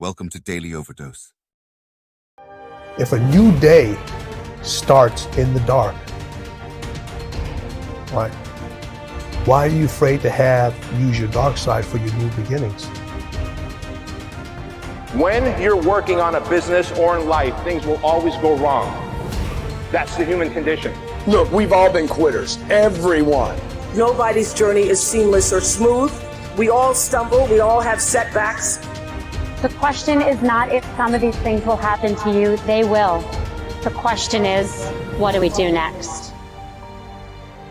Welcome to Daily Overdose. If a new day starts in the dark, right? Why are you afraid to use your dark side for your new beginnings? When you're working on a business or in life, things will always go wrong. That's the human condition. Look, we've all been quitters. Everyone. Nobody's journey is seamless or smooth. We all stumble. We all have setbacks. The question is not if some of these things will happen to you. They will. The question is, what do we do next?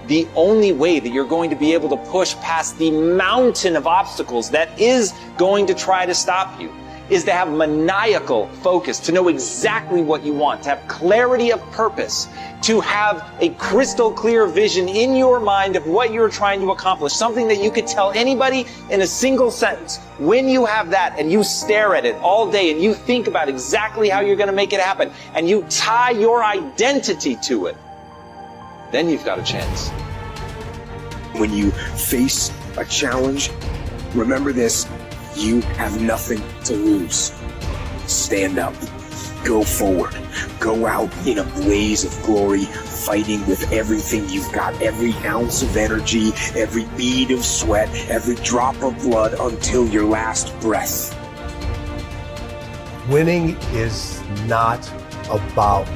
The only way that you're going to be able to push past the mountain of obstacles that is going to try to stop you is to have maniacal focus, to know exactly what you want, to have clarity of purpose, to have a crystal clear vision in your mind of what you're trying to accomplish, something that you could tell anybody in a single sentence. When you have that and you stare at it all day and you think about exactly how you're going to make it happen and you tie your identity to it, then you've got a chance. When you face a challenge, remember this: you have nothing to lose. Stand up. Go forward. Go out in a blaze of glory, fighting with everything you've got, every ounce of energy, every bead of sweat, every drop of blood until your last breath. Winning is not about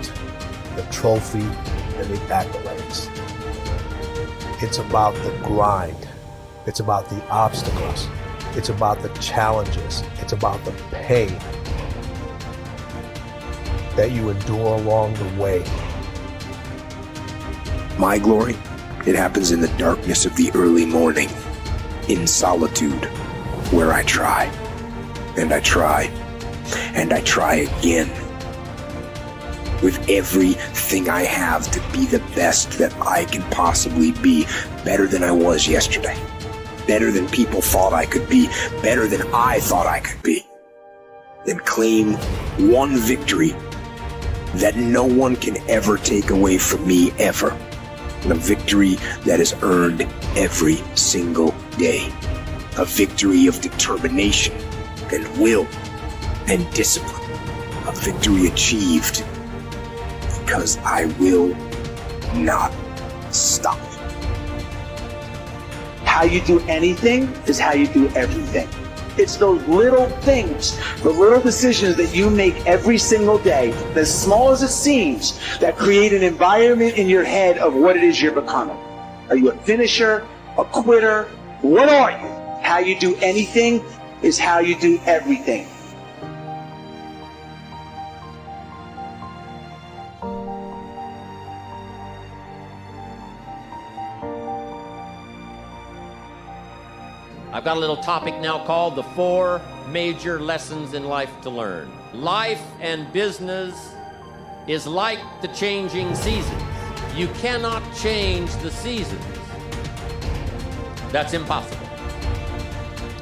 the trophy and the accolades. It's about the grind. It's about the obstacles. It's about the challenges. It's about the pain that you endure along the way. My glory, it happens in the darkness of the early morning, in solitude, where I try, and I try, and I try again, with everything I have to be the best that I can possibly be, better than I was yesterday, better than people thought I could be, better than I thought I could be. Then claim one victory that no one can ever take away from me, ever. And a victory that is earned every single day. A victory of determination and will and discipline. A victory achieved because I will not stop. How you do anything is how you do everything. It's those little things, the little decisions that you make every single day, as small as it seems, that create an environment in your head of what it is you're becoming. Are you a finisher, a quitter? What are you? How you do anything is how you do everything. I've got a little topic now called the 4 major lessons in life to learn. Life and business is like the changing seasons. You cannot change the seasons. That's impossible.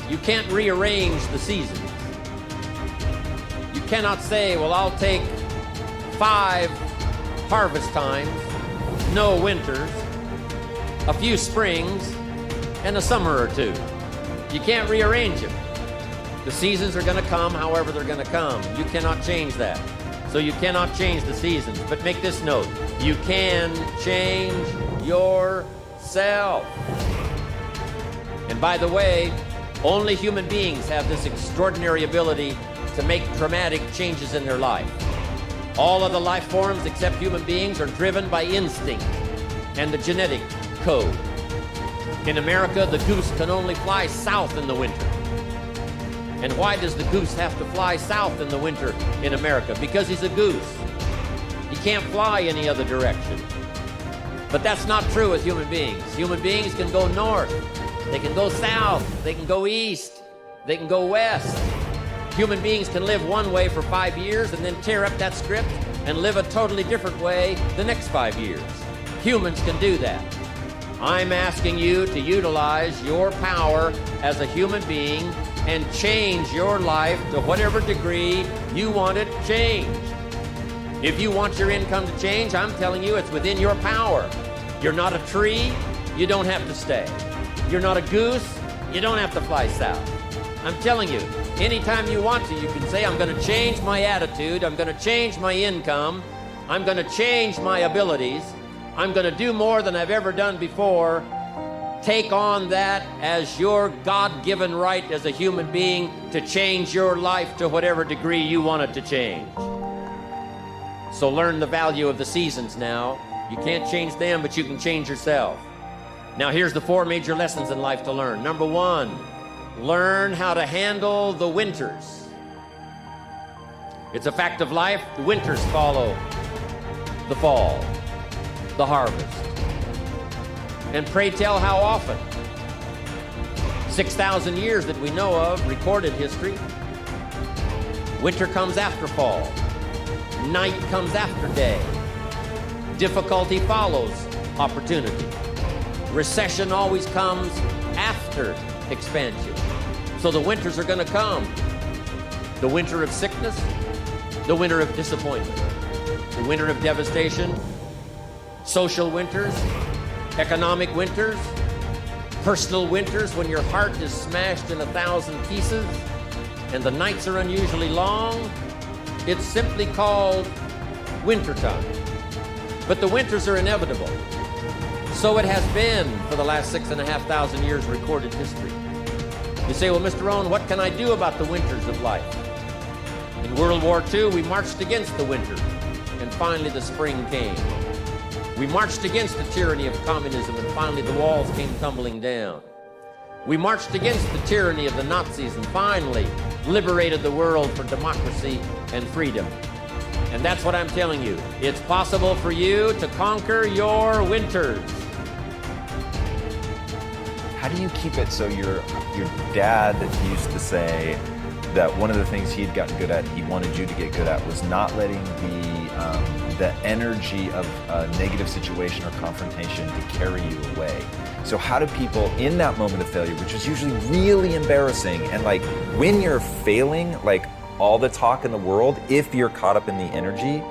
You can't rearrange the seasons. You cannot say, well, I'll take 5 harvest times, no winters, a few springs, and a summer or 2. You can't rearrange them. The seasons are going to come however they're going to come. You cannot change that. So you cannot change the seasons. But make this note: you can change yourself. And by the way, only human beings have this extraordinary ability to make dramatic changes in their life. All of the life forms except human beings are driven by instinct and the genetic code. In America, the goose can only fly south in the winter. And why does the goose have to fly south in the winter in America? Because he's a goose. He can't fly any other direction. But that's not true with human beings. Human beings can go north, they can go south, they can go east, they can go west. Human beings can live one way for 5 years and then tear up that script and live a totally different way the next 5 years. Humans can do that. I'm asking you to utilize your power as a human being and change your life to whatever degree you want it changed. If you want your income to change, I'm telling you it's within your power. You're not a tree, you don't have to stay. You're not a goose, you don't have to fly south. I'm telling you, anytime you want to, you can say, I'm going to change my attitude, I'm going to change my income, I'm going to change my abilities, I'm going to do more than I've ever done before. Take on that as your God-given right as a human being to change your life to whatever degree you want it to change. So learn the value of the seasons now. You can't change them, but you can change yourself. Now here's the 4 major lessons in life to learn. Number 1, learn how to handle the winters. It's a fact of life. The winters follow the fall, the harvest. And pray tell how often. 6,000 years that we know of, recorded history. Winter comes after fall. Night comes after day. Difficulty follows opportunity. Recession always comes after expansion. So the winters are going to come. The winter of sickness, the winter of disappointment, the winter of devastation, social winters, economic winters, personal winters when your heart is smashed in 1,000 pieces and the nights are unusually long. It's simply called wintertime. But the winters are inevitable. So it has been for the last 6,500 years recorded history. You say, well, Mr. Rohn, what can I do about the winters of life? In World War II, we marched against the winter, and finally the spring came. We marched against the tyranny of communism, and finally the walls came tumbling down. We marched against the tyranny of the Nazis, and finally liberated the world for democracy and freedom. And that's what I'm telling you. It's possible for you to conquer your winters. How do you keep it so your dad used to say that one of the things he'd gotten good at, he wanted you to get good at, was not letting the energy of a negative situation or confrontation to carry you away. So how do people in that moment of failure, which is usually really embarrassing, and like when you're failing, like all the talk in the world, if you're caught up in the energy,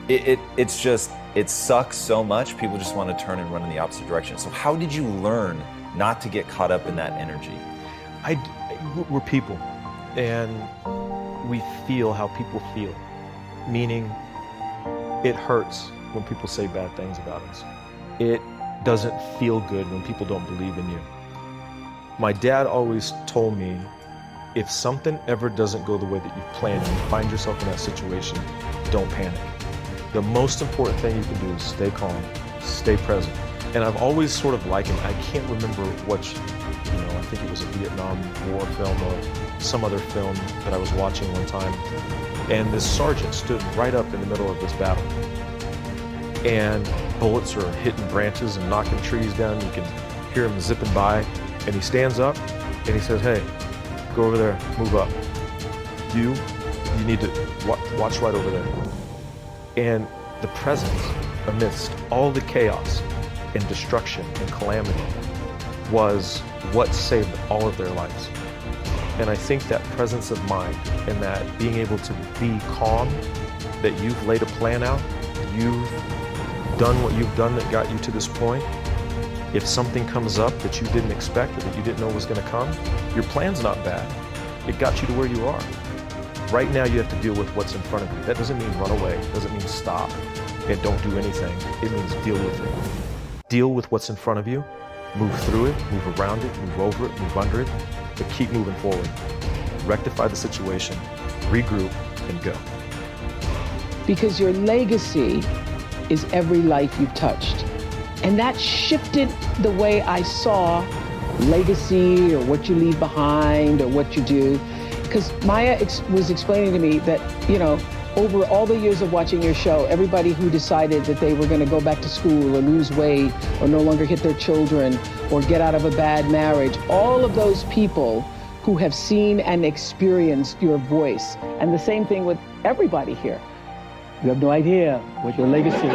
it sucks so much, people just want to turn and run in the opposite direction. So how did you learn not to get caught up in that energy? We're people, and we feel how people feel, meaning it hurts when people say bad things about us. It doesn't feel good when people don't believe in you. My dad always told me, if something ever doesn't go the way that you've planned and you find yourself in that situation, don't panic. The most important thing you can do is stay calm, stay present. And I've always sort of likened, I can't remember which, I think it was a Vietnam War film or some other film that I was watching one time. And this sergeant stood right up in the middle of this battle. And bullets are hitting branches and knocking trees down. You can hear him zipping by. And he stands up and he says, hey, go over there, move up. You need to watch right over there. And the presence amidst all the chaos and destruction and calamity was what saved all of their lives. And I think that presence of mind and that being able to be calm, that you've laid a plan out, you've done what you've done that got you to this point. If something comes up that you didn't expect or that you didn't know was going to come, your plan's not bad. It got you to where you are. Right now you have to deal with what's in front of you. That doesn't mean run away. It doesn't mean stop and don't do anything. It means deal with it. Deal with what's in front of you. Move through it, move around it, move over it, move under it, but keep moving forward. Rectify the situation, regroup, and go. Because your legacy is every life you've touched. And that shifted the way I saw legacy or what you leave behind or what you do. Because Maya was explaining to me that, over all the years of watching your show, everybody who decided that they were going to go back to school or lose weight or no longer hit their children or get out of a bad marriage, all of those people who have seen and experienced your voice. And the same thing with everybody here. You have no idea what your legacy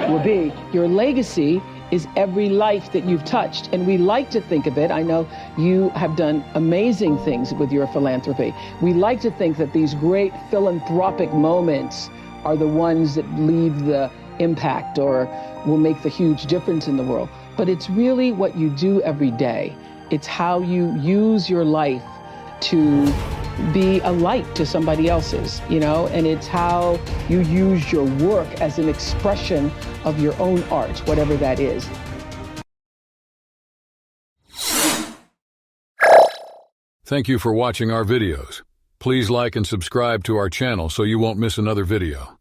will be. Your legacy is every life that you've touched. And we like to think of it, I know you have done amazing things with your philanthropy. We like to think that these great philanthropic moments are the ones that leave the impact or will make the huge difference in the world. But it's really what you do every day. It's how you use your life to be a light to somebody else's, and it's how you use your work as an expression of your own art, whatever that is. Thank you for watching our videos. Please like and subscribe to our channel so you won't miss another video.